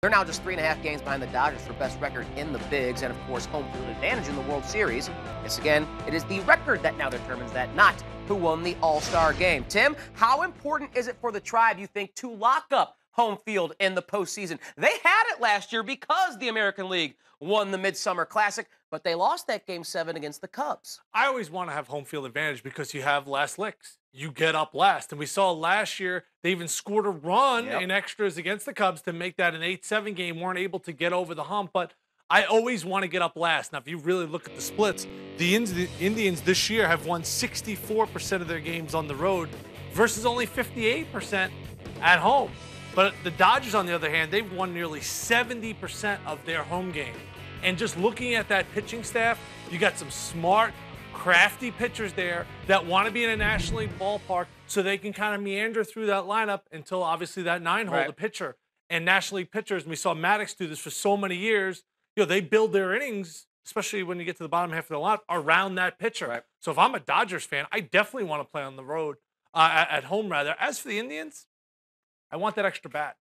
They're now just 3.5 games behind the Dodgers for best record in the bigs and, of course, home field advantage in the World Series. Yes, again, it is the record that now determines that, not who won the All-Star game. Tim, how important is it for the Tribe, you think, to lock up home field in the postseason? They had it last year because the American League won the Midsummer Classic, but they lost that Game 7 against the Cubs. I always want to have home field advantage because you have last licks. You get up last. And we saw last year, they even scored a run in extras against the Cubs to make that an 8-7 game. Weren't able to get over the hump, but I always want to get up last. Now, if you really look at the splits, the Indians this year have won 64% of their games on the road versus only 58% at home. But the Dodgers, on the other hand, they've won nearly 70% of their home games. And just looking at that pitching staff, you got some smart, crafty pitchers there that want to be in a National League ballpark so they can kind of meander through that lineup until obviously that 9-hole, the pitcher. And National League pitchers, and we saw Maddox do this for so many years, they build their innings, especially when you get to the bottom half of the lineup, around that pitcher. So if I'm a Dodgers fan, I definitely want to play on the road, at home rather. As for the Indians, I want that extra bat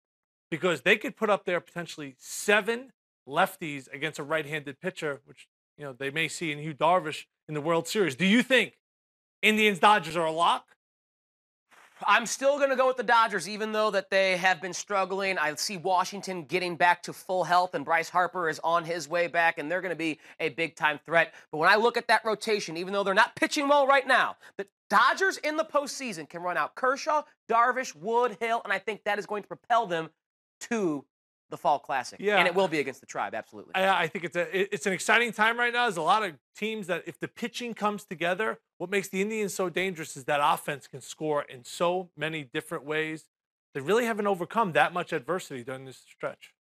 because they could put up there potentially 7 lefties against a right-handed pitcher, which they may see in Hugh Darvish in the World Series. Do you think Indians-Dodgers are a lock? I'm still going to go with the Dodgers, even though that they have been struggling. I see Washington getting back to full health, and Bryce Harper is on his way back, and they're going to be a big-time threat. But when I look at that rotation, even though they're not pitching well right now, the Dodgers in the postseason can run out Kershaw, Darvish, Wood, Hill, and I think that is going to propel them to the Fall Classic. And it will be against the Tribe, absolutely. I think it's an exciting time right now. There's a lot of teams that if the pitching comes together, what makes the Indians so dangerous is that offense can score in so many different ways. They really haven't overcome that much adversity during this stretch.